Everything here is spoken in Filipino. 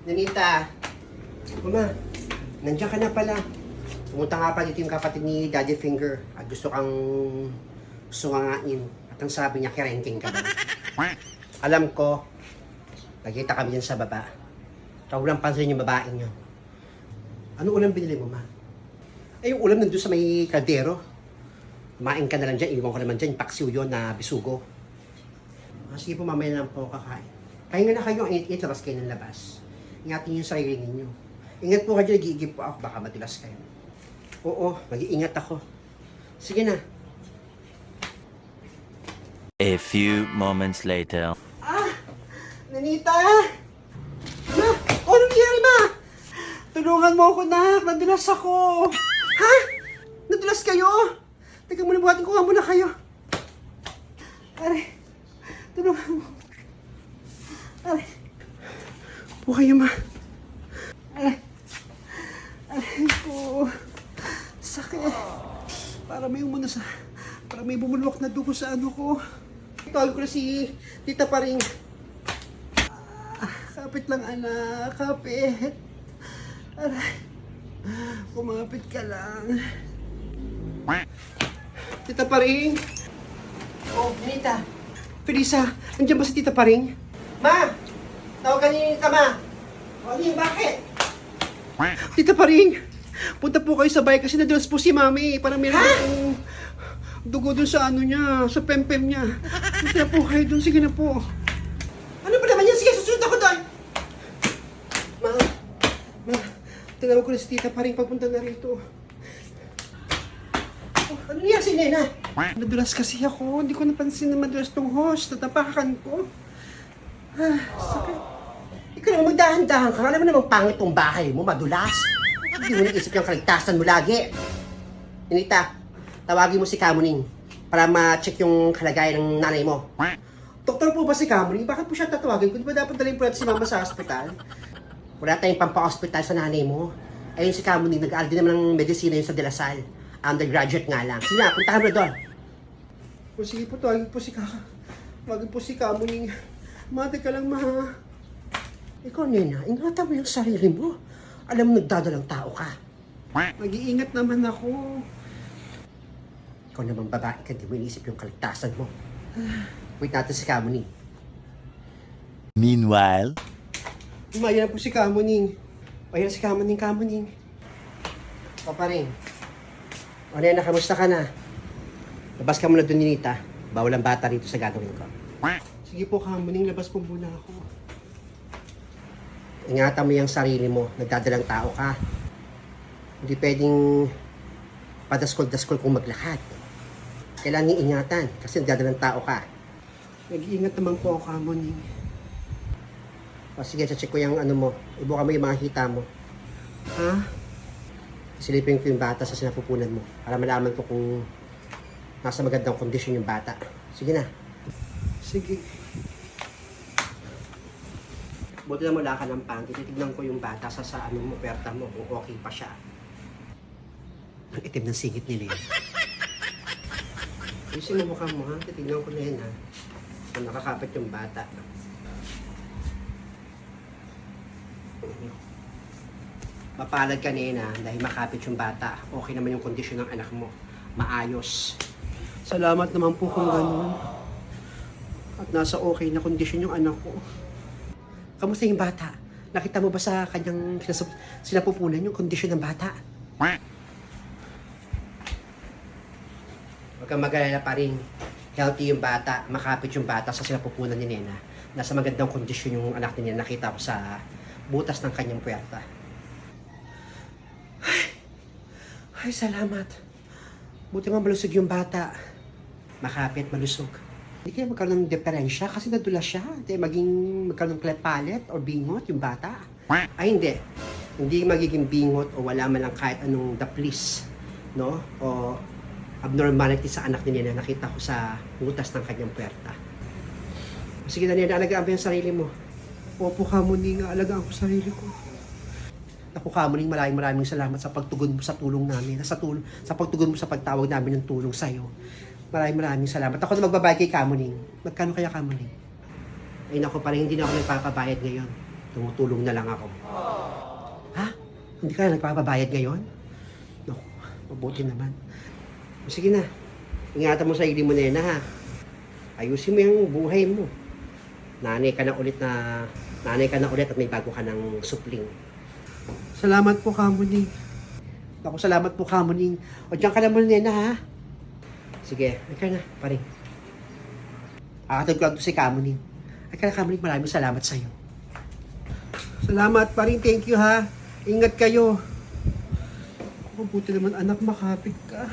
Nanita, Mama, nandiyan ka na pala. Pumunta nga pa dito yung kapatid ni Daddy Finger at gusto kang sungangain. At ang sabi niya, kirengking ka daw. Alam ko, nagkita kami dyan sa baba. Tawag lang pansin yung babaeng niyo. Ano ulam binili mo, Ma? Eh, yung ulam nandun sa may kaldero. Kumain ka na lang dyan, iwan ko naman dyan, paksiw yun na bisugo. Sige po, mamaya lang po kakain. Pahinga na kayo, init-init, labas kayo ng labas. Ingatin yung sarili ninyo. Ingat po kayo, nag-iigib po ako, baka madulas kayo. Oo, mag-iingat ako. Sige na. A few moments later. Nanita! Ma! Oh, anong nangyari, Ma? Tulungan mo ako, nak. Nadulas ako. Ha? Nadulas kayo? Teka muna, buhatin ko nga muna kayo. Aray. Tulungan mo. Aray. Po kayo, Ma. Aray. Aray po. Sakit. Para may umuna sa... Para may bumulwak na dugo sa ano ko. Tawag ko na si Tita Paring. Kapit lang, anak. Kapit. Aray. Kumapit ka lang. Tita Paring. Oh, Nita. Felisa, nandiyan ba si Tita Paring? Ma! Tawagan niyo Nita, Ma. O, ano yun, bakit? Tita Paring, punta po kayo sa bahay kasi nadulas po si Mami. Parang meron akong dugo dun sa ano niya, sa pempem niya. Punta po kayo dun, sige na po. Ano ba naman yan? Sige, susunod ako doon. Ma, tinawag ko na si Tita Paring pagpunta na rito. Oh, ano niya si Nena? Nadulas kasi ako. Hindi ko napansin na madulas tong host. Natapakan ko. Sakit. Ikaw naman magdahan-dahan ka. Alam mo namang pangit tong bahay mo, madulas. Hindi mo naisip yung kaligtasan mo lagi. Inita, tawagin mo si Kamuning para ma-check yung kalagayan ng nanay mo. Doktor po ba si Kamuning? Bakit po siya tatawagin? Kung di ba dapat dalhin po natin si Mama sa hospital? Wala tayong pampa-hospital sa nanay mo. Ayun si Kamuning, nag-aaral din naman ng medisina yun sa De La Salle. Undergraduate nga lang. Sige na, puntahan mo na doon. O sige po, tawagin po si Tawagin po si Kamuning. Mate ka lang, Ma. Ikaw, Nena, ingatan mo yung sarili mo. Alam mo, nagdadalang tao ka. Mag-iingat naman ako. Ikaw naman babae ka, di mo inisip yung kaligtasan mo. Wait natin si Kamuning. Meanwhile. Umayan na po si Kamuning. Ayan si Kamuning. Pa rin. O Nena, kamusta ka na? Labas ka muna doon, Ninita. Bawal ang bata rito sa gagawin ko. Sige po, Kamuning, labas po muna ako. Ingatan mo yung sarili mo. Nagdadalang tao ka. Hindi pwedeng padaskol-daskol kung maglakad. Kailangan ingatan kasi nagdadalang tao ka. Nag-iingat naman po ako, Kamuning. O sige, check ko yung ano mo. Ibuka mo yung mga hita mo. Ha? Silipin ko yung bata sa sinapupunan mo para malaman ko kung nasa magandang kondisyon yung bata. Sige na. Sige. Buti na wala ka ng panty. Titignan ko yung bata sa ano mo, perta mo, kung okay pa siya. Ang itim ng singit ni Lena. Ayusin mo mukha mo, ha? Titignan ko na yan, ha? Kung nakakapit yung bata. Mapalad ka, Nena, dahil makapit yung bata. Okay naman yung kondisyon ng anak mo. Maayos. Salamat naman po kung gano'n. At nasa okay na kondisyon yung anak ko. Kamusta yung bata? Nakita mo ba sa kanyang sinapupunan yung kondisyon ng bata? Huwag kang mag-alala pa rin. Healthy yung bata. Makapit yung bata sa sinapupunan ni Nena. Nasa magandang kondisyon yung anak ni Nena. Nakita ko sa butas ng kanyang puwerta. Ay, salamat. Buti nga malusog yung bata. Makapit, malusog. Hindi kaya magkaroon ng diferensya kasi nadulas siya. Hindi magkaroon ng cleft palate or bingot yung bata. Ay, hindi. Hindi magiging bingot o wala man lang kahit anong daplis, no? O abnormality sa anak ni Nena. Nakita ko sa butas ng kanyang puwerta. Sige na, Nena, alagaan mo yung sarili mo. Opo, Kamuning, alagaan ko sarili ko. Naku, Kamuning, maraming salamat sa pagtugon mo sa tulong namin. Sa pagtugon mo sa pagtawag namin ng tulong sa'yo. Maraming salamat. Ako na magbabayad kay Kamuning. Magkano kaya, Kamuning? Ay naku, parang hindi na ako nagpapabayad ngayon. tumutulong na lang ako. Ha? Hindi ka na nagpapabayad ngayon? Naku, mabuti naman. O, sige na. Ingatan mo sa sarili mo, Nena, ha? Ayusin mo yung buhay mo. Nanay ka na ulit at may bago ka ng supling. Salamat po, Kamuning. Ako, salamat po, Kamuning. O, diyan ka naman, Nena, ha? Sige, ay ka na, paring. Akatod ko lang to si Kamuning. Ay ka na, Kamuning, maraming salamat sa'yo. Salamat, paring. Thank you, ha? Ingat kayo. Mabuti naman, anak, makapit ka.